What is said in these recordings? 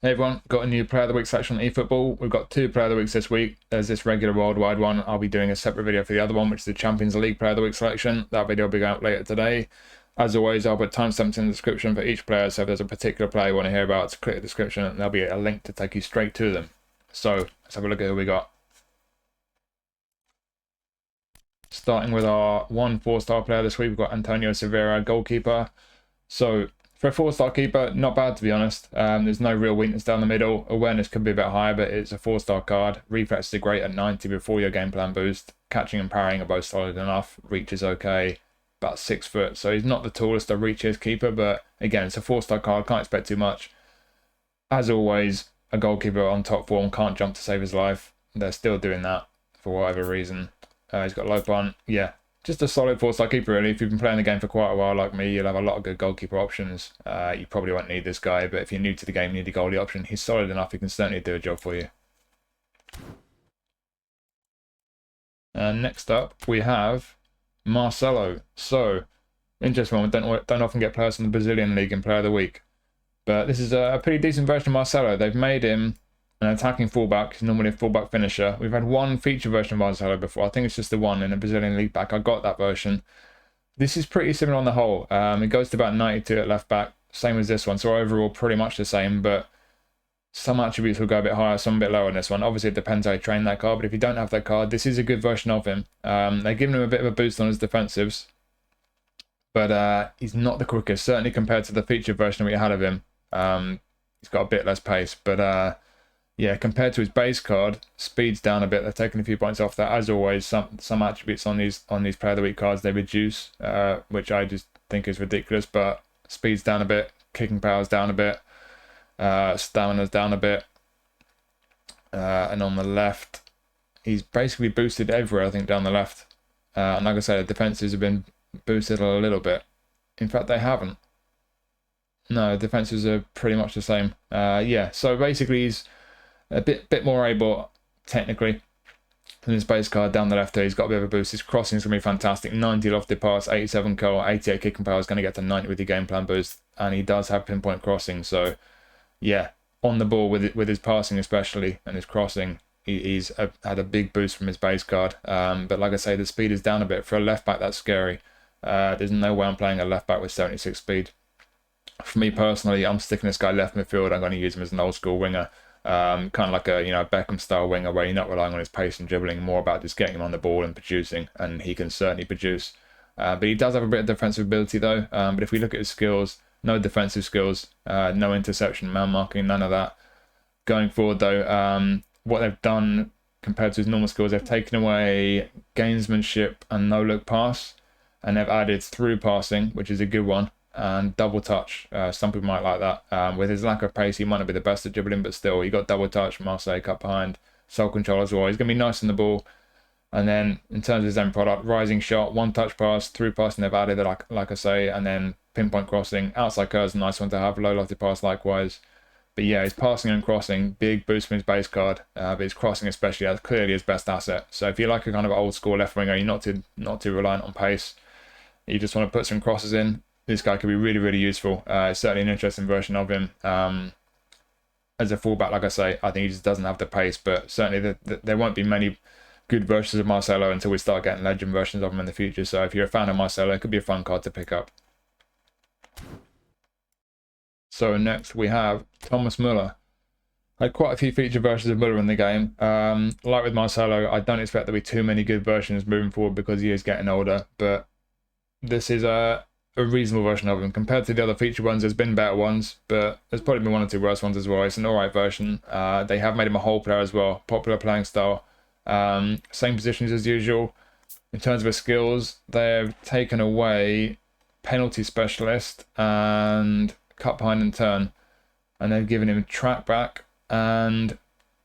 Hey everyone, got a new Player of the Week section on eFootball. We've got two Player of the Weeks this week. There's this regular worldwide one. I'll be doing a separate video for the other one, which is the Champions League Player of the Week selection. That video will be going out later today. As always, I'll put timestamps in the description for each player, so if there's a particular player you want to hear about, click the description and there'll be a link to take you straight to them. So, let's have a look at who we got. Starting with our 4-star player this week, we've got Antonio Sivera, goalkeeper. So, for a 4-star keeper, not bad to be honest. There's no real weakness down the middle. Awareness could be a bit higher, but it's a 4-star card. Reflexes are great at 90 before your game plan boost. Catching and parrying are both solid enough. Reach is okay, about 6 foot. So he's not the tallest of reaches keeper, but again, it's a 4-star card. Can't expect too much. As always, a goalkeeper on top form can't jump to save his life. They're still doing that for whatever reason. He's got low punt. Yeah. Just a solid 4-star keeper, really. If you've been playing the game for quite a while, like me, you'll have a lot of good goalkeeper options. You probably won't need this guy, but if you're new to the game, you need a goalie option. He's solid enough, he can certainly do a job for you. And next up, we have Marcelo. So, interesting one. We don't often get players from the Brazilian League in Player of the Week. But this is a pretty decent version of Marcelo. They've made him an attacking fullback. He's normally a fullback finisher. We've had one feature version of Marcelo before. I think it's just the one in a Brazilian league back. I got that version. This is pretty similar on the whole. It goes to about 92 at left back. Same as this one. So overall, pretty much the same. But some attributes will go a bit higher, some a bit lower on this one. Obviously, it depends how you train that card. But if you don't have that card, this is a good version of him. They're giving him a bit of a boost on his defensives. But he's not the quickest. Certainly compared to the feature version we had of him. He's got a bit less pace. But yeah, compared to his base card, speed's down a bit. They're taking a few points off that. As always, some attributes on these Player of the Week cards they reduce, which I just think is ridiculous. But speed's down a bit, kicking power's down a bit, stamina's down a bit, and on the left, he's basically boosted everywhere. I think down the left, and like I said, the defenses have been boosted a little bit. In fact, they haven't. No, defenses are pretty much the same. Yeah, so basically he's a bit more able technically than his base card down the left there. He's got a bit of a boost. His crossing is going to be fantastic. 90 lofted pass, 87 curl, 88 kicking power is going to get to 90 with your game plan boost. And he does have pinpoint crossing. So yeah, on the ball with his passing especially and his crossing, he's had a big boost from his base card. But like I say, the speed is down a bit. For a left back, that's scary. There's no way I'm playing a left back with 76 speed. For me personally, I'm sticking this guy left midfield. I'm going to use him as an old school winger. Kind of like a Beckham style winger where you're not relying on his pace and dribbling, more about just getting him on the ball and producing, and he can certainly produce. But he does have a bit of defensive ability though. But if we look at his skills, no defensive skills, no interception, man marking, none of that. Going forward though, what they've done compared to his normal skills, they've taken away gamesmanship and no look pass, and they've added through passing, which is a good one. And double touch. Some people might like that. With his lack of pace, he might not be the best at dribbling, but still, he got double touch, Marseille cut behind, soul control as well. He's going to be nice in the ball. And then, in terms of his end product, rising shot, one touch pass, through passing they've added, like I say, and then pinpoint crossing. Outside curve is a nice one to have, low lofted pass likewise. But yeah, his passing and crossing, big boost from his base card. But his crossing especially, that's clearly his best asset. So if you like a kind of old school left winger, you're not too reliant on pace, you just want to put some crosses in, this guy could be really, really useful. It's certainly an interesting version of him. As a fullback, like I say, I think he just doesn't have the pace, but certainly there won't be many good versions of Marcelo until we start getting legend versions of him in the future. So if you're a fan of Marcelo, it could be a fun card to pick up. So next we have Thomas Müller. Had quite a few feature versions of Müller in the game. Like with Marcelo, I don't expect there'll be too many good versions moving forward because he is getting older, but this is a reasonable version of him. Compared to the other feature ones, there's been better ones, but there's probably been one or two worse ones as well. It's an alright version. They have made him a whole player as well. Popular playing style. Same positions as usual. In terms of his skills, they've taken away penalty specialist and cut behind and turn. And they've given him track back and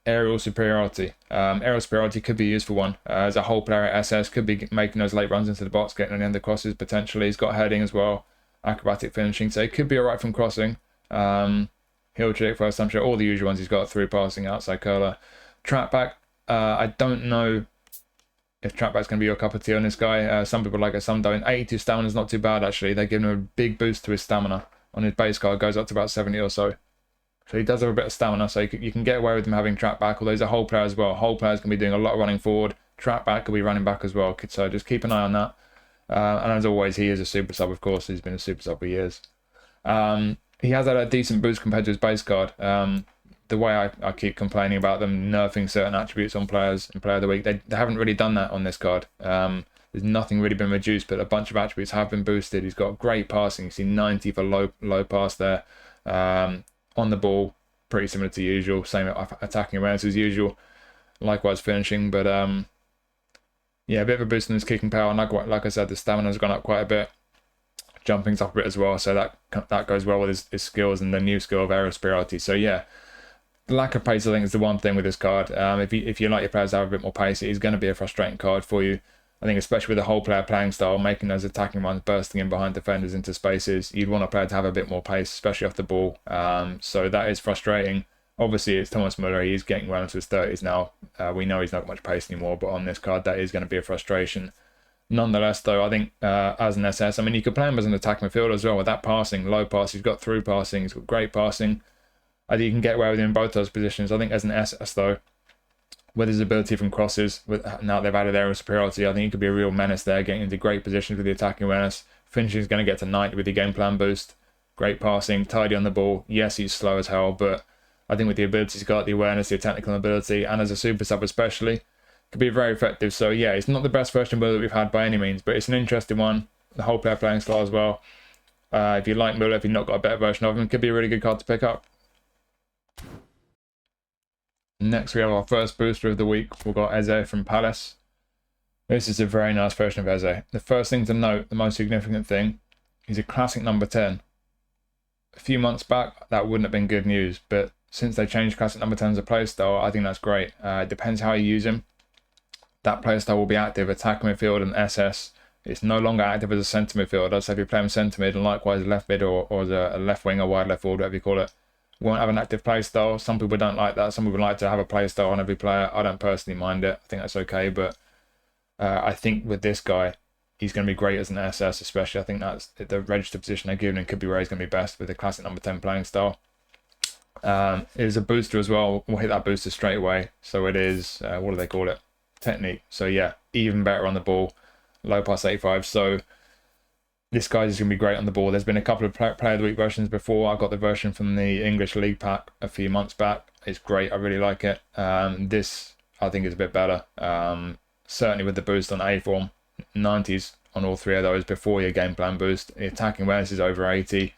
aerial superiority. Aerial superiority could be used for one. As a whole player at SS, could be making those late runs into the box, getting on the end of the crosses potentially. He's got heading as well, acrobatic finishing, so it could be alright from crossing. Heel trick first, I'm sure all the usual ones he's got, through passing, outside curler. Trap back, I don't know if trap back's going to be your cup of tea on this guy. Some people like it, some don't. 82 stamina is not too bad actually. They're giving him a big boost to his stamina on his base card, goes up to about 70 or so. So he does have a bit of stamina, so you can get away with him having track back, although he's a whole player as well. Whole players can be doing a lot of running forward. Track back could be running back as well. So just keep an eye on that. And as always, he is a super sub, of course. He's been a super sub for years. He has had a decent boost compared to his base card. The way I keep complaining about them nerfing certain attributes on players in Player of the Week, they haven't really done that on this card. There's nothing really been reduced, but a bunch of attributes have been boosted. He's got great passing. You see 90 for low pass there. On the ball, pretty similar to usual. Same attacking awareness as usual. Likewise finishing, but yeah, a bit of a boost in his kicking power. And like I said, the stamina's gone up quite a bit. Jumping's up a bit as well, so that goes well with his skills and the new skill of aerial superiority. So yeah, the lack of pace I think is the one thing with this card. If you like your players to have a bit more pace, it is going to be a frustrating card for you. I think especially with the whole player playing style, making those attacking runs, bursting in behind defenders into spaces, you'd want a player to have a bit more pace, especially off the ball. So that is frustrating. Obviously, it's Thomas Müller. He's getting well into his 30s now. We know he's not got much pace anymore, but on this card, that is going to be a frustration. Nonetheless, though, I think as an SS, I mean, you could play him as an attacking midfielder as well with that passing, low pass. He's got through passing. He's got great passing. I think you can get away with him in both those positions. I think as an SS, though, with his ability from crosses, now they've added aerial superiority, I think he could be a real menace there, getting into great positions with the attacking awareness. Finishing is going to get to 90 with the game plan boost. Great passing, tidy on the ball. Yes, he's slow as hell, but I think with the abilities he's got, the awareness, the technical ability, and as a super sub especially, could be very effective. So yeah, it's not the best version build that we've had by any means, but it's an interesting one. The whole player playing style as well. If you like Müller, if you've not got a better version of him, it could be a really good card to pick up. Next, we have our first booster of the week. We've got Eze from Palace. This is a very nice version of Eze. The first thing to note, the most significant thing, he's a classic number 10. A few months back, that wouldn't have been good news, but since they changed classic number 10 as a playstyle, I think that's great. It depends how you use him. That playstyle will be active, attacking midfield and SS. It's no longer active as a centre midfielder, so if you play him centre mid and likewise left mid or as a left wing or wide left forward, whatever you call it, won't have an active play style. Some people don't like that. Some people like to have a play style on every player. I don't personally mind it. I think that's okay, but I think with this guy, he's going to be great as an SS, especially. I think that's the registered position they're giving him could be where he's going to be best with the classic number 10 playing style. It is a booster as well. We'll hit that booster straight away. So it is, what do they call it? Technique. So yeah, even better on the ball. Low pass 85. So this guy is going to be great on the ball. There's been a couple of Player of the Week versions before. I got the version from the English League pack a few months back. It's great. I really like it. This, I think, is a bit better. Certainly with the boost on A form, 90s on all three of those before your game plan boost. The attacking awareness is over 80.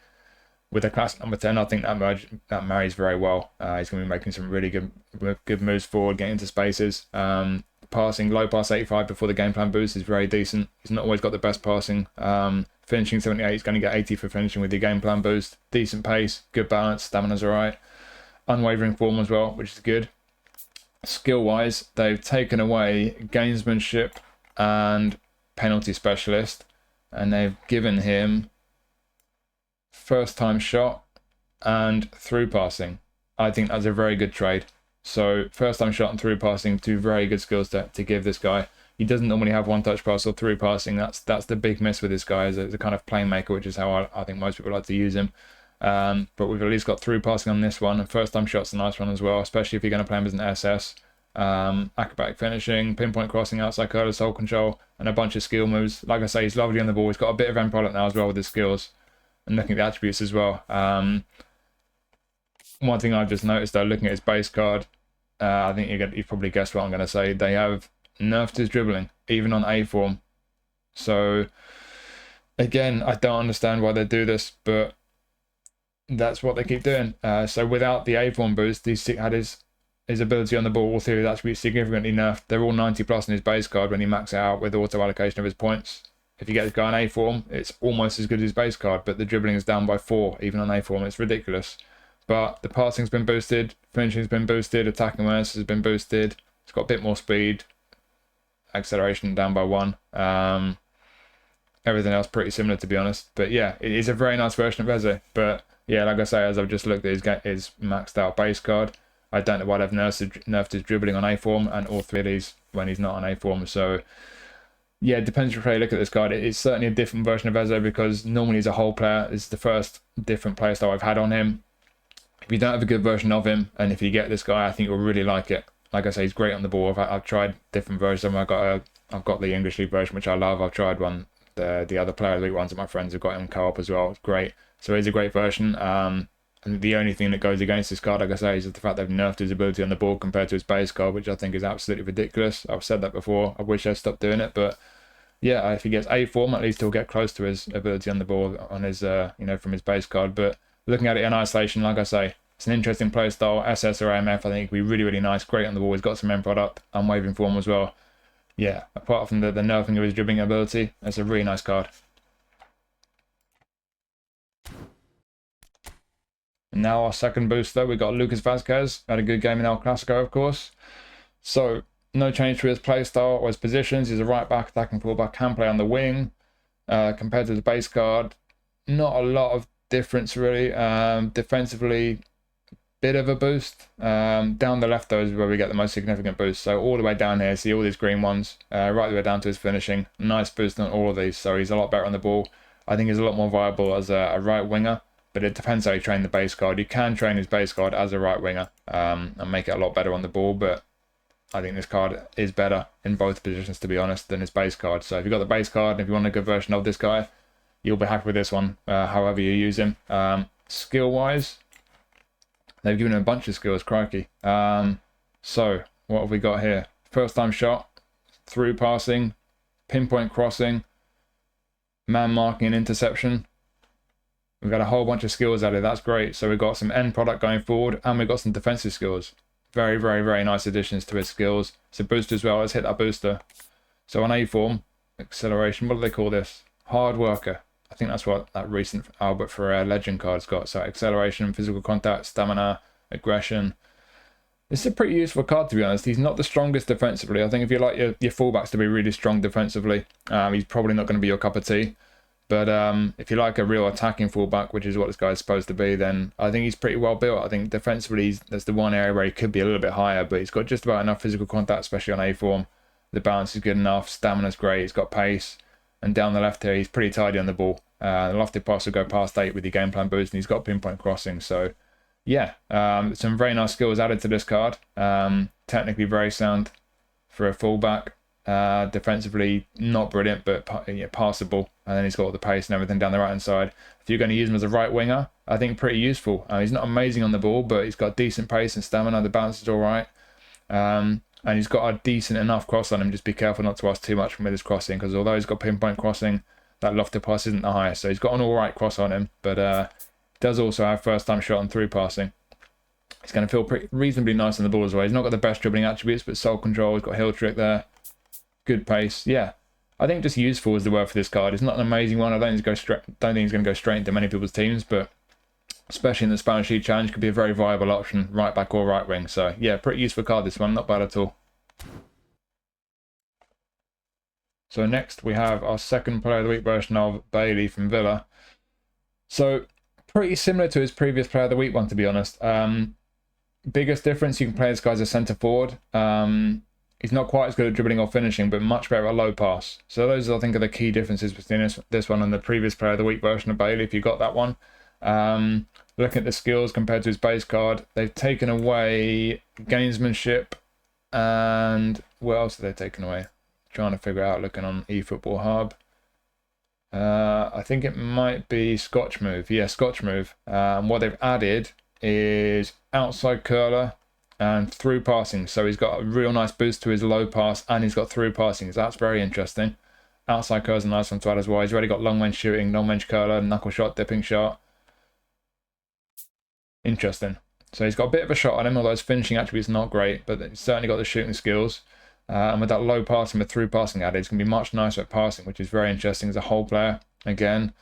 With a classic number 10, I think that marries very well. He's going to be making some really good moves forward, getting into spaces. Passing, low pass 85 before the game plan boost is very decent. He's not always got the best passing. Finishing 78, he's going to get 80 for finishing with the game plan boost. Decent pace, good balance, stamina's alright. Unwavering form as well, which is good. Skill-wise, they've taken away gamesmanship and penalty specialist, and they've given him first time shot and through passing. I think that's a very good trade. So first time shot and through passing, two very good skills to give this guy. He doesn't normally have one touch pass or through passing. That's the big miss with this guy as a kind of playmaker, which is how I think most people like to use him. But we've at least got through passing on this one, and first time shot's a nice one as well, especially if you're going to play him as an SS. Acrobatic finishing, pinpoint crossing, outside curler, soul control, and a bunch of skill moves. Like I say, he's lovely on the ball. He's got a bit of end product now as well with his skills, and looking at the attributes as well. One thing I've just noticed though, looking at his base card, I think you've probably guessed what I'm going to say. They have nerfed his dribbling, even on A form. So again, I don't understand why they do this, but that's what they keep doing. So without the A form boost, he had his ability on the ball, all three of his attributes significantly nerfed. They're all 90 plus in his base card when he maxes out with auto allocation of his points. If you get this guy on A form, it's almost as good as his base card, but the dribbling is down by 4, even on A form. It's ridiculous. But the passing's been boosted, finishing's been boosted, attacking awareness has been boosted. It's got a bit more speed, acceleration down by 1. Everything else pretty similar, to be honest. But yeah, it is a very nice version of Eze. But yeah, like I say, as I've just looked at his maxed out base card, I don't know why they've nerfed his dribbling on A form and all three of these when he's not on A form. So yeah, it depends how you look at this card. It's certainly a different version of Eze because normally he's a whole player. This is the first different playstyle I've had on him. If you don't have a good version of him, and if you get this guy, I think you'll really like it. Like I say, he's great on the ball. I've tried different versions. I've got the English League version, which I love. I've tried the other Player of the Week ones that my friends have got in co-op as well. It's great. So it is a great version. And the only thing that goes against this card, like I say, is the fact they've nerfed his ability on the ball compared to his base card, which I think is absolutely ridiculous. I've said that before. I wish they'd stopped doing it, but yeah, if he gets A form, at least he'll get close to his ability on the ball on his, from his base card. But looking at it in isolation, like I say, it's an interesting play style. SS or AMF, I think it'd be really, really nice. Great on the ball. He's got some end product, unwavering form as well. Yeah, apart from the nerfing of his dribbling ability, it's a really nice card. And now our second booster, we've got Lucas Vázquez. Had a good game in El Clasico, of course. So no change to his play style or his positions. He's a right back, attacking fullback, can play on the wing. Compared to the base card, not a lot of difference really. Defensively, bit of a boost. Down the left though is where we get the most significant boost. So all the way down here, see all these green ones, right the way down to his finishing. Nice boost on all of these. So he's a lot better on the ball. I think he's a lot more viable as a right winger. But it depends how you train the base card. You can train his base card as a right winger and make it a lot better on the ball. But I think this card is better in both positions, to be honest, than his base card. So if you've got the base card and if you want a good version of this guy, you'll be happy with this one, however you use him. Skill-wise, they've given him a bunch of skills, crikey. So what have we got here? First time shot, through passing, pinpoint crossing, man marking and interception. We've got a whole bunch of skills added. That's great. So we've got some end product going forward, and we've got some defensive skills. Very, very, very nice additions to his skills. It's a booster as well. Let's hit that booster. So on A form, acceleration. What do they call this? Hard worker. I think that's what that recent Albert Ferrer legend card's got. So acceleration, physical contact, stamina, aggression. This is a pretty useful card, to be honest. He's not the strongest defensively. I think if you like your fullbacks to be really strong defensively, he's probably not going to be your cup of tea. But if you like a real attacking fullback, which is what this guy's supposed to be, then I think he's pretty well built. I think defensively, that's the one area where he could be a little bit higher, but he's got just about enough physical contact, especially on A form. The balance is good enough. Stamina's great. He's got pace. And down the left here, he's pretty tidy on the ball. The lofted pass will go past 8 with your game plan boost, and he's got pinpoint crossing. So, yeah, some very nice skills added to this card. Technically very sound for a fullback. Defensively, not brilliant, but passable. And then he's got all the pace and everything down the right-hand side. If you're going to use him as a right winger, I think pretty useful. He's not amazing on the ball, but he's got decent pace and stamina. The balance is all right. And he's got a decent enough cross on him. Just be careful not to ask too much from his crossing, because although he's got pinpoint crossing, that lofted pass isn't the highest. So he's got an all right cross on him, but does also have first-time shot and through passing. He's going to feel reasonably nice on the ball as well. He's not got the best dribbling attributes, but soul control. He's got heel trick there. Good pace. Yeah. I think just useful is the word for this card. It's not an amazing one. I don't think he's going to go straight into many people's teams, but especially in the Spanish League Challenge, could be a very viable option, right back or right wing. So yeah, pretty useful card this one. Not bad at all. So next we have our second Player of the Week version of Bailey from Villa. So pretty similar to his previous Player of the Week one, to be honest. Biggest difference, you can play this guy as a centre forward. He's not quite as good at dribbling or finishing, but much better at low pass. So those, I think, are the key differences between this one and the previous Player of the Week version of Bailey, if you got that one. Looking at the skills compared to his base card, they've taken away gamesmanship, and what else have they taken away? Trying to figure out, looking on eFootball Hub. I think it might be Scotch Move. Yeah, Scotch Move. What they've added is outside curler and through passing. So he's got a real nice boost to his low pass, and he's got through passing. So that's very interesting. Outside curler's a nice one to add as well. He's already got long range shooting, long range curler, knuckle shot, dipping shot. Interesting. So he's got a bit of a shot on him, although his finishing attributes are not great, but he's certainly got the shooting skills. And with that low passing, with through passing added, it's going to be much nicer at passing, which is very interesting as a whole player. Again,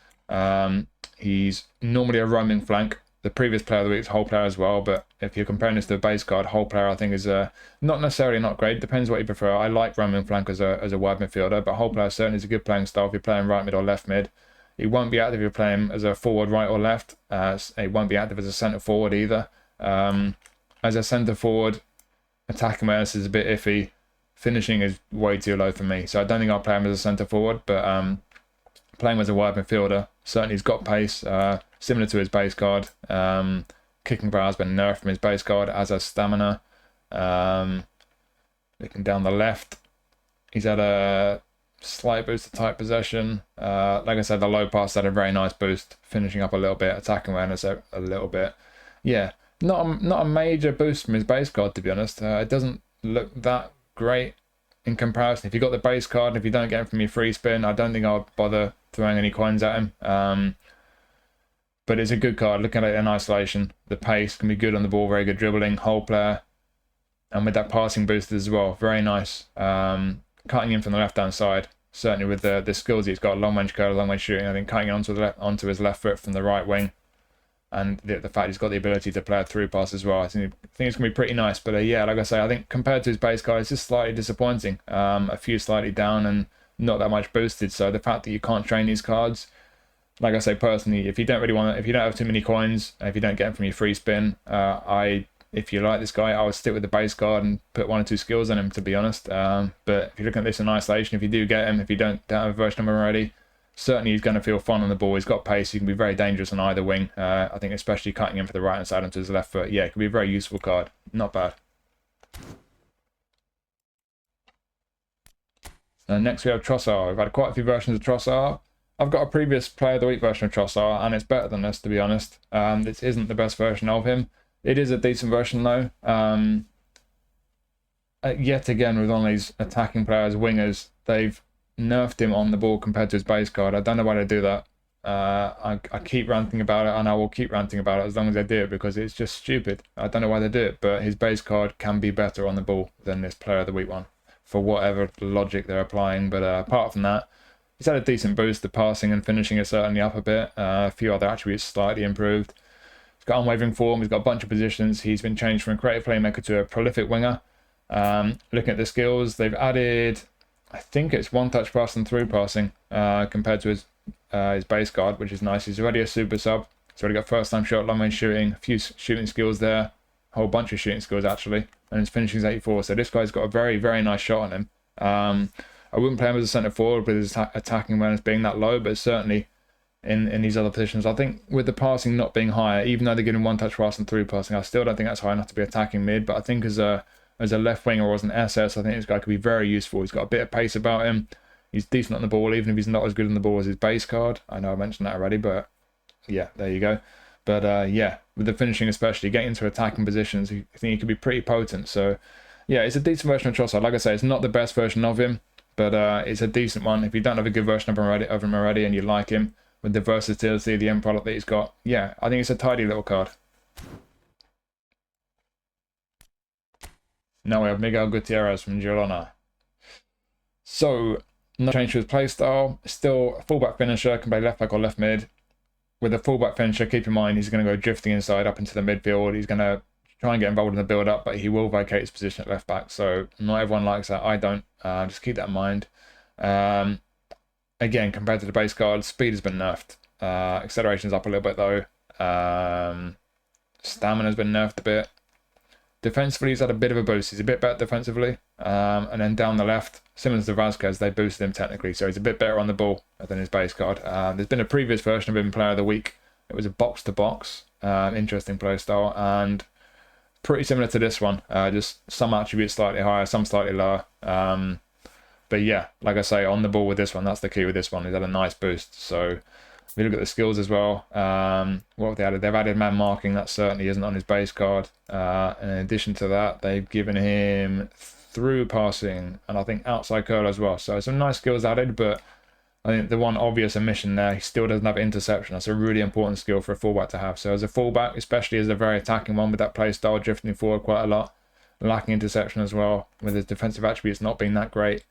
he's normally a roaming flank. The previous Player of the Week is whole player as well, but if you're comparing this to a base card, whole player I think is not necessarily not great. Depends what you prefer. I like roaming flank as a wide midfielder, but whole player certainly is a good playing style if you're playing right mid or left mid. He won't be active if you're playing as a forward right or left. He won't be active as a centre forward either. As a centre forward, attacking awareness is a bit iffy. Finishing is way too low for me, so I don't think I'll play him as a centre forward, but playing as a wide midfielder, certainly he's got pace, similar to his base card. kicking power has been nerfed from his base card, as has stamina. Looking down the left, he's had a slight boost to tight possession. Like I said, the low pass had a very nice boost, finishing up a little bit, attacking awareness a little bit. Yeah, not a major boost from his base card, to be honest. It doesn't look that great in comparison. If you got the base card and if you don't get him from your free spin, I don't think I'll bother throwing any coins at him. But it's a good card. Looking at it in isolation, the pace can be good on the ball, very good dribbling, hole player. And with that passing boost as well, very nice. Cutting in from the left-hand side, certainly with the skills he's got, long range curl, long range shooting. I think cutting onto his left foot from the right wing, and the fact he's got the ability to play a through pass as well. I think it's gonna be pretty nice. But yeah, like I say, I think compared to his base card, it's just slightly disappointing. A few slightly down and not that much boosted. So the fact that you can't train these cards, like I say personally, if you don't have too many coins, if you don't get them from your free spin, if you like this guy, I would stick with the base card and put 1 or 2 skills on him, to be honest. But if you're looking at this in isolation, if you do get him, if you don't have a version of him already, certainly he's going to feel fun on the ball. He's got pace. He can be very dangerous on either wing. I think especially cutting in for the right hand side onto his left foot. Yeah, it can be a very useful card. Not bad. Next we have Trossard. We've had quite a few versions of Trossard. I've got a previous Player of the Week version of Trossard, and it's better than this, to be honest. This isn't the best version of him. It is a decent version, though. Yet again, with all these attacking players, wingers, they've nerfed him on the ball compared to his base card. I don't know why they do that. I keep ranting about it, and I will keep ranting about it as long as they do it, because it's just stupid. I don't know why they do it, but his base card can be better on the ball than this Player of the Week one, for whatever logic they're applying. But apart from that, he's had a decent boost. The passing and finishing is certainly up a bit. A few other attributes slightly improved. He's got unwavering form. He's got a bunch of positions. He's been changed from a creative playmaker to a prolific winger. Looking at the skills, they've added, I think it's one-touch pass and through passing compared to his base card, which is nice. He's already a super sub. He's already got first-time shot, long-range shooting, a few shooting skills there, a whole bunch of shooting skills actually, and his finishing is 84. So this guy's got a very, very nice shot on him. I wouldn't play him as a centre forward with his attacking awareness being that low, but certainly in these other positions, I think with the passing not being higher, even though they're getting one-touch pass and through passing, I still don't think that's high enough to be attacking mid. But I think as a left winger or as an SS, I think this guy could be very useful. He's got a bit of pace about him. He's decent on the ball, even if he's not as good on the ball as his base card. I know I mentioned that already, but yeah, there you go. But yeah, with the finishing especially, getting into attacking positions, I think he could be pretty potent. So yeah, it's a decent version of Trossard. Like I say, it's not the best version of him, but it's a decent one. If you don't have a good version of him already and you like him, with the versatility, the end product that he's got, yeah, I think it's a tidy little card. Now we have Miguel Gutiérrez from Girona. So, no change to his playstyle. Still a fullback finisher, can play left back or left mid. With a fullback finisher, keep in mind he's going to go drifting inside up into the midfield. He's going to try and get involved in the build-up, but he will vacate his position at left back. So, not everyone likes that. I don't. Just keep that in mind. Again, compared to the base card, speed has been nerfed. Acceleration's up a little bit though. Stamina's been nerfed a bit. Defensively, he's had a bit of a boost. He's a bit better defensively. And then down the left, similar to Vázquez, they boosted him technically, so he's a bit better on the ball than his base card. There's been a previous version of him Player of the Week. It was a box-to-box. Interesting play style, and pretty similar to this one. Just some attributes slightly higher, some slightly lower. But yeah, like I say, on the ball with this one, that's the key with this one. He's had a nice boost. So if you look at the skills as well, what have they added? They've added man marking. That certainly isn't on his base card. And in addition to that, they've given him through passing and I think outside curl as well. So some nice skills added, but I think the one obvious omission there, he still doesn't have interception. That's a really important skill for a fullback to have. So as a fullback, especially as a very attacking one with that play style, drifting forward quite a lot, lacking interception as well, with his defensive attributes not being that great.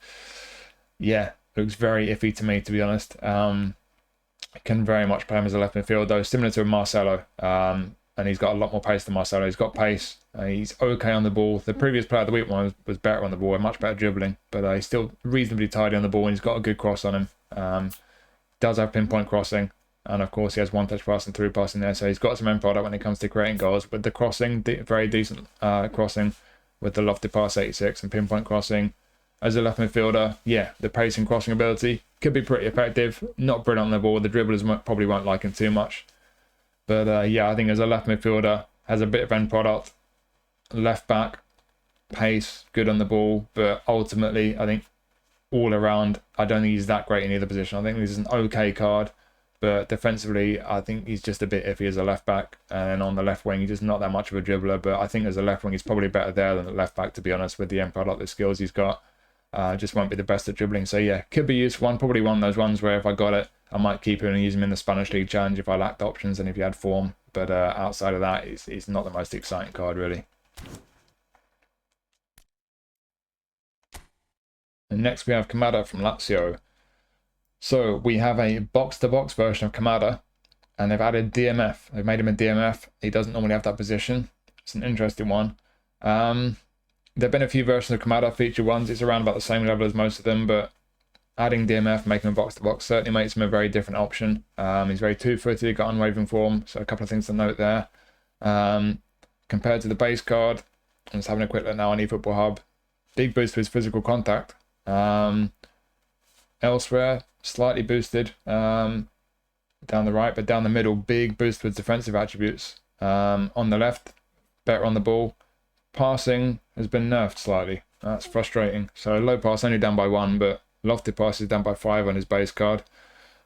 Yeah, looks very iffy to me, to be honest. Can very much play him as a left midfield, though, similar to Marcelo. And he's got a lot more pace than Marcelo. He's got pace. He's okay on the ball. The previous Player of the Week one was better on the ball, and much better dribbling, but he's still reasonably tidy on the ball, and he's got a good cross on him. Does have pinpoint crossing, and of course he has one-touch pass and through passing there, so he's got some end product when it comes to creating goals. With the crossing, very decent crossing, with the lofted pass 86 and pinpoint crossing. As a left midfielder, yeah, the pace and crossing ability could be pretty effective. Not brilliant on the ball. The dribblers probably won't like him too much. But yeah, I think as a left midfielder, has a bit of end product. Left back, pace, good on the ball, but ultimately, I think all around, I don't think he's that great in either position. I think this is an okay card, but defensively, I think he's just a bit iffy as a left back. And on the left wing, he's just not that much of a dribbler, but I think as a left wing, he's probably better there than at left back, to be honest, with the end product, the skills he's got. Just won't be the best at dribbling. So yeah, could be useful one. Probably one of those ones where if I got it, I might keep him and use him in the Spanish League Challenge if I lacked options and if he had form. But outside of that, it's not the most exciting card, really. And next we have Kamada from Lazio. So we have a box-to-box version of Kamada, and they've added DMF. They've made him a DMF. He doesn't normally have that position. It's an interesting one. There have been a few versions of Kamada, feature ones. It's around about the same level as most of them, but adding DMF, making him a box-to-box, certainly makes him a very different option. He's very two-footed, got unwavering form, so a couple of things to note there. Compared to the base card, I'm just having a quick look now on eFootball Hub. Big boost to his physical contact. Elsewhere, slightly boosted down the right, but down the middle, big boost with defensive attributes. On the left, better on the ball. Passing has been nerfed slightly. That's frustrating. So low pass only down by 1, but lofted pass is down by 5 on his base card.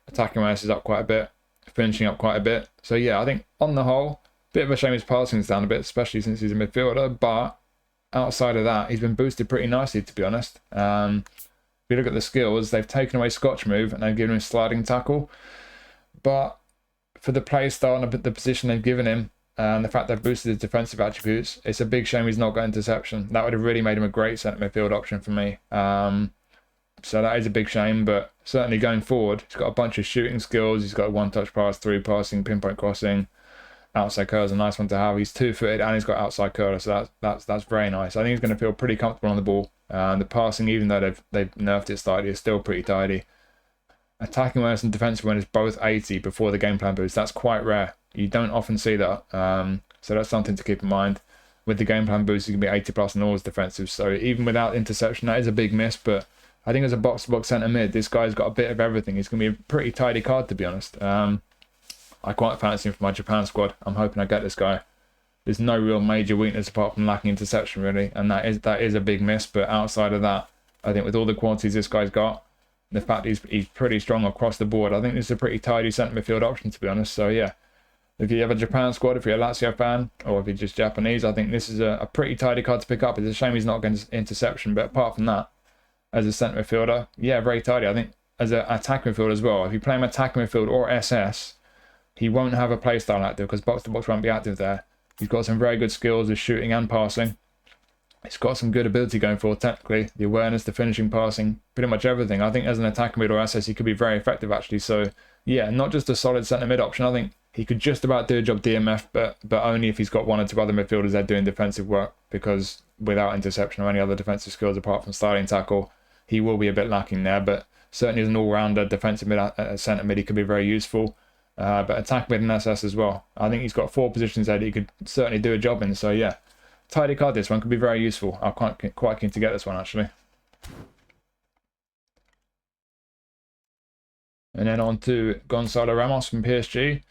Attacking awareness is up quite a bit. Finishing up quite a bit. So yeah, I think on the whole, bit of a shame his passing is down a bit, especially since he's a midfielder, but outside of that, he's been boosted pretty nicely, to be honest. If you look at the skills, they've taken away Scotch move and they've given him sliding tackle. But for the play style and the position they've given him, and the fact they've boosted his defensive attributes, it's a big shame he's not got interception. That would have really made him a great centre midfield option for me. So that is a big shame, but certainly going forward, he's got a bunch of shooting skills. He's got a one-touch pass, through passing, pinpoint crossing. Outside curl is a nice one to have. He's two-footed and he's got outside curler, so that's very nice. I think he's going to feel pretty comfortable on the ball. The passing, even though they've nerfed it slightly, is still pretty tidy. Attacking awareness and defensive awareness both 80 before the game plan boost. That's quite rare. You don't often see that. So that's something to keep in mind. With the game plan boost, you can be 80 plus and all is defensive. So even without interception, that is a big miss. But I think as a box-to-box centre mid, this guy's got a bit of everything. He's going to be a pretty tidy card, to be honest. I quite fancy him for my Japan squad. I'm hoping I get this guy. There's no real major weakness apart from lacking interception, really, and that is a big miss. But outside of that, I think with all the qualities this guy's got, the fact he's pretty strong across the board, I think this is a pretty tidy centre midfield option, to be honest. So yeah, if you have a Japan squad, if you're a Lazio fan, or if you're just Japanese, I think this is a pretty tidy card to pick up. It's a shame he's not getting interception, but apart from that, as a centre midfielder, yeah, very tidy. I think as an attack midfield as well, if you play him attack midfield or SS, he won't have a playstyle active because box-to-box won't be active there. He's got some very good skills with shooting and passing. He's got some good ability going forward technically. The awareness, the finishing, passing, pretty much everything. I think as an attack mid or SS, he could be very effective actually. So yeah, not just a solid centre mid option. I think he could just about do a job DMF, but only if he's got one or two other midfielders there doing defensive work, because without interception or any other defensive skills apart from sliding tackle, he will be a bit lacking there. But certainly as an all-rounder defensive mid, centre mid, he could be very useful. But attack mid and SS as well. I think he's got 4 positions there that he could certainly do a job in. So yeah, tidy card. This one could be very useful. I'm quite keen to get this one actually. And then on to Gonçalo Ramos from PSG.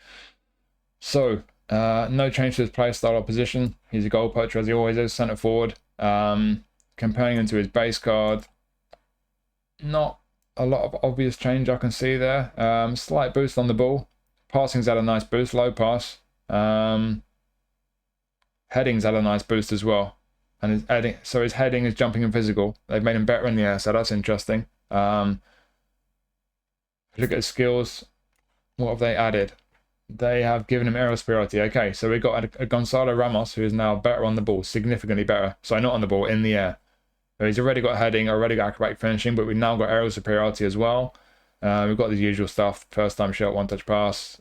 So no change to his play style or position. He's a goal poacher as he always is, centre forward. Comparing him to his base card, not a lot of obvious change I can see there. Slight boost on the ball. Passing's had a nice boost, low pass. Heading's had a nice boost as well. And his heading is jumping and physical. They've made him better in the air, so that's interesting. Look at his skills. What have they added? They have given him aerial superiority. Okay, so we've got a Gonçalo Ramos who is now better on the ball, significantly better. So not on the ball, in the air. So he's already got heading, already got acrobatic finishing, but we've now got aerial superiority as well. We've got the usual stuff, first time shot, one touch pass.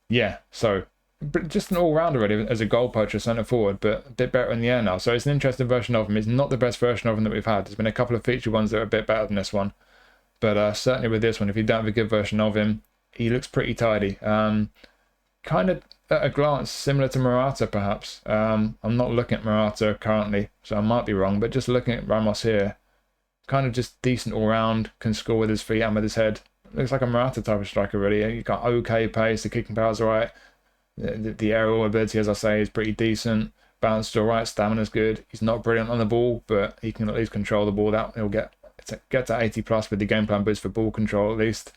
Yeah, so just an all-rounder really as a goal poacher, centre forward, but a bit better in the air now. So it's an interesting version of him. It's not the best version of him that we've had. There's been a couple of feature ones that are a bit better than this one. But certainly with this one, if you don't have a good version of him, he looks pretty tidy. Kind of at a glance similar to Morata perhaps. I'm not looking at Morata currently, so I might be wrong, but just looking at Ramos here, kind of just decent all round, can score with his feet and with his head. Looks like a Morata type of striker really. He got okay pace, the kicking power's alright. The aerial ability, as I say, is pretty decent. Balance is all right. Stamina's good. He's not brilliant on the ball, but he can at least control the ball. That he'll get to 80 plus with the game plan boost for ball control at least.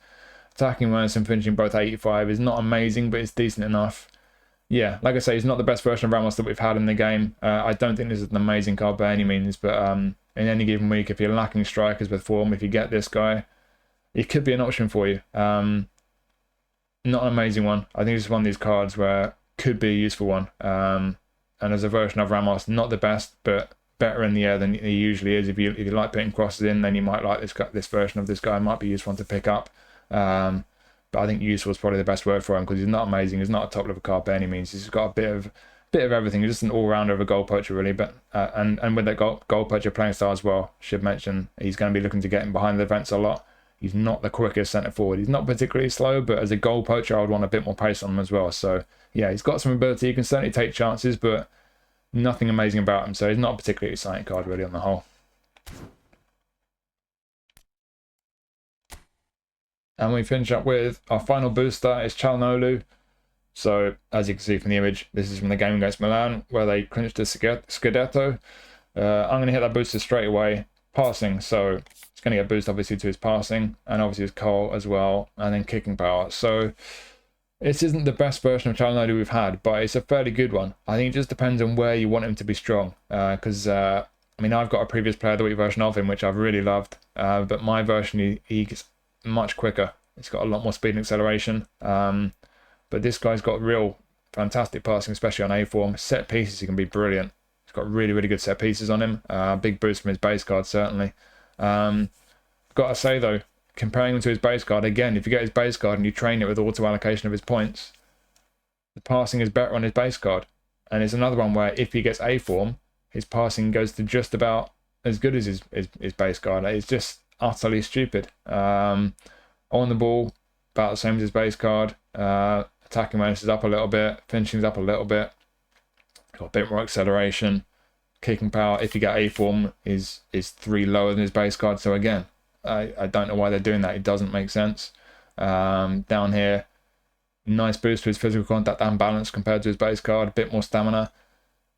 Attacking awareness and finishing both 85 is not amazing, but it's decent enough. Yeah, like I say, he's not the best version of Ramos that we've had in the game. I don't think this is an amazing card by any means, but in any given week, if you're lacking strikers with form, if you get this guy, it could be an option for you. Not an amazing one. I think it's one of these cards where could be a useful one. And as a version of Ramos, not the best, but better in the air than he usually is. If you like putting crosses in, then you might like this version of this guy. Might be a useful one to pick up. But I think useful is probably the best word for him, because he's not amazing. He's not a top level card by any means. He's got a bit of everything. He's just an all rounder of a goal poacher really. But and with that goal poacher playing style as well, should mention he's going to be looking to get in behind the defence a lot. He's not the quickest centre forward. He's not particularly slow, but as a goal poacher, I would want a bit more pace on him as well. So yeah, he's got some ability. He can certainly take chances, but nothing amazing about him. So he's not a particularly exciting card really on the whole. And we finish up with our final booster. It's Çalhanoğlu. So as you can see from the image, this is from the game against Milan where they clinched the Scudetto. I'm going to hit that booster straight away. Passing, so it's going to get a boost obviously to his passing and obviously his goal as well, and then kicking power. So this isn't the best version of Çalhanoğlu we've had, but it's a fairly good one. I think it just depends on where you want him to be strong. Because I mean, I've got a previous player of the week version of him, which I've really loved. But my version, he gets much quicker. It's got a lot more speed and acceleration. But this guy's got real fantastic passing, especially on A form. Set pieces, he can be brilliant. He's got really, really good set pieces on him. Big boost from his base card, certainly. Got to say, though, comparing him to his base card, again, if you get his base card and you train it with auto allocation of his points, the passing is better on his base card. And it's another one where if he gets A form, his passing goes to just about as good as his base card. It's just utterly stupid. On the ball, about the same as his base card. Attacking awareness is up a little bit. Finishing is up a little bit. Got a bit more acceleration. Kicking power, if you get A form, is 3 lower than his base card. So again, I don't know why they're doing that. It doesn't make sense. Down here, nice boost to his physical contact and balance compared to his base card. A bit more stamina.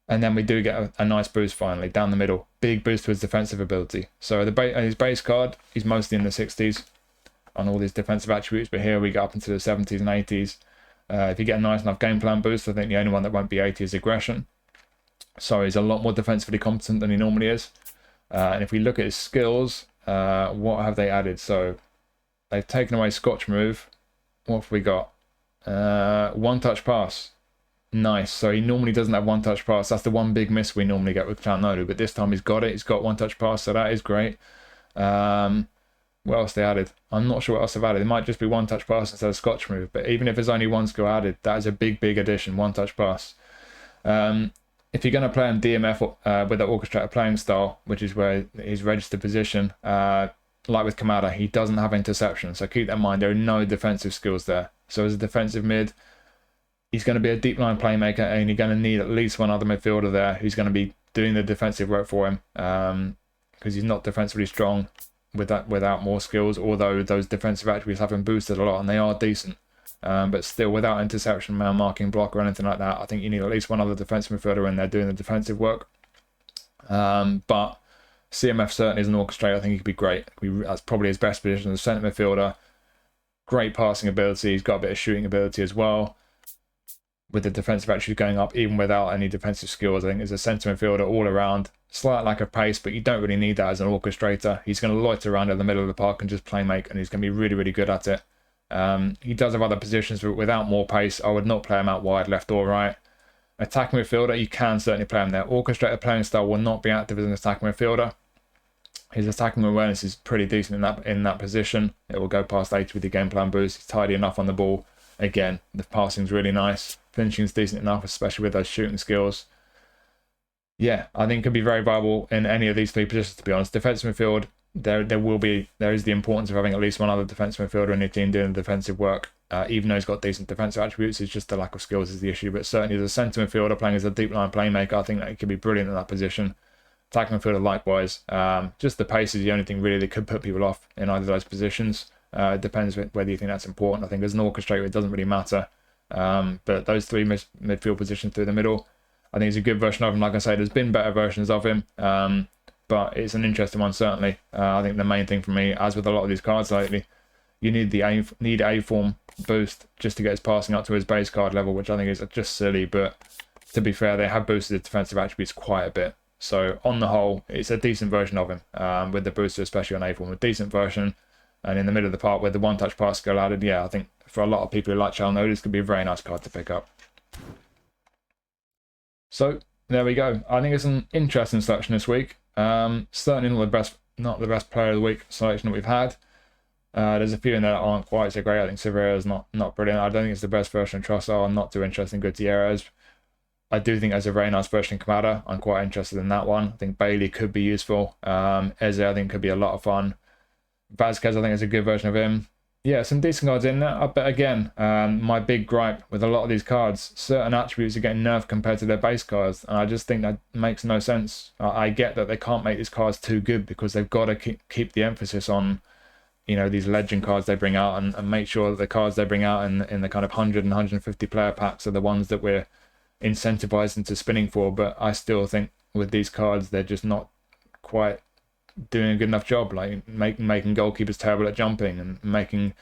And then we do get a nice boost finally down the middle. Big boost to his defensive ability. So his base card, he's mostly in the 60s on all these defensive attributes. But here we get up into the 70s and 80s. If you get a nice enough game plan boost, I think the only one that won't be 80 is aggression. So he's a lot more defensively competent than he normally is. And if we look at his skills, what have they added? So they've taken away Scotch move. What have we got? One touch pass. Nice. So he normally doesn't have one touch pass. That's the one big miss we normally get with Çalhanoğlu. But this time he's got it. He's got one touch pass. So that is great. What else they added? I'm not sure what else they've added. It might just be one touch pass instead of Scotch move. But even if there's only one skill added, that is a big, big addition. One touch pass. If you're going to play him DMF with the orchestrator playing style, which is where his registered position, like with Kamada, he doesn't have interception. So keep that in mind. There are no defensive skills there. So as a defensive mid, he's going to be a deep line playmaker, and you're going to need at least one other midfielder there who's going to be doing the defensive work for him, because he's not defensively strong without more skills, although those defensive attributes have been boosted a lot and they are decent. But still, without interception, man marking, block, or anything like that, I think you need at least one other defensive midfielder in there doing the defensive work. But CMF certainly as an orchestrator, I think he could be great. That's probably his best position as a centre midfielder. Great passing ability. He's got a bit of shooting ability as well. With the defensive attributes going up, even without any defensive skills, I think as a centre midfielder all around, slight lack of pace, but you don't really need that as an orchestrator. He's going to loiter around in the middle of the park and just play make, and he's going to be really, really good at it. He does have other positions, but without more pace, I would not play him out wide, left or right. Attacking midfielder, you can certainly play him there. Orchestrator playing style will not be active as an attacking midfielder. His attacking awareness is pretty decent in that position. It will go past 80 with the game plan boost. He's tidy enough on the ball. Again, the passing's really nice. Finishing's decent enough, especially with those shooting skills. Yeah, I think could be very viable in any of these 3 positions, to be honest. Defensive midfield, there is the importance of having at least one other defensive midfielder in your team doing the defensive work. Even though he's got decent defensive attributes, it's just the lack of skills is the issue. But certainly as a centre midfielder playing as a deep line playmaker, I think that he could be brilliant in that position. Attacking midfielder likewise. Just the pace is the only thing really that could put people off in either of those positions. It depends whether you think that's important. I think as an orchestrator, it doesn't really matter. But those three midfield positions through the middle, I think it's a good version of him. Like I say, there's been better versions of him, but it's an interesting one certainly. I think the main thing for me, as with a lot of these cards lately, you need the A form boost just to get his passing up to his base card level, which I think is just silly. But to be fair, they have boosted his defensive attributes quite a bit. So on the whole, it's a decent version of him, with the booster, especially on A form, a decent version. And in the middle of the park with the one-touch pass skill added, yeah, I think for a lot of people who like Çalhanoğlu, this could be a very nice card to pick up. So there we go. I think it's an interesting selection this week. Certainly not the best player of the week selection that we've had. There's a few in there that aren't quite so great. I think Sivera is not brilliant. I don't think it's the best version of Trossard. I'm not too interested in Gutiérrez. I do think there's a very nice version of Kamada. I'm quite interested in that one. I think Bailey could be useful. Eze, I think, could be a lot of fun. Vázquez, I think, is a good version of him. Yeah, some decent cards in there. But again, my big gripe with a lot of these cards, certain attributes are getting nerfed compared to their base cards. And I just think that makes no sense. I get that they can't make these cards too good because they've got to keep the emphasis on, you know, these legend cards they bring out and make sure that the cards they bring out in the kind of 100 and 150 player packs are the ones that we're incentivized into spinning for. But I still think with these cards, they're just not quite doing a good enough job, like making goalkeepers terrible at jumping and making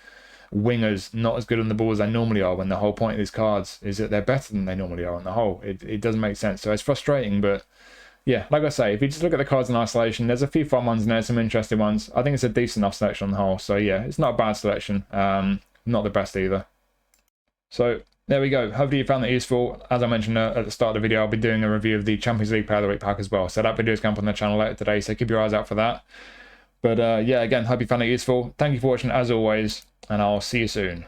wingers not as good on the ball as they normally are, when the whole point of these cards is that they're better than they normally are on the whole. It doesn't make sense. So it's frustrating, but yeah, like I say, if you just look at the cards in isolation, there's a few fun ones in there, some interesting ones. I think it's a decent enough selection on the whole. So yeah, it's not a bad selection. Not the best either. So there we go. Hopefully you found that useful. As I mentioned at the start of the video, I'll be doing a review of the Champions League Player of the Week pack as well. So that video is coming up on the channel later today, so keep your eyes out for that. But yeah, again, hope you found it useful. Thank you for watching as always, and I'll see you soon.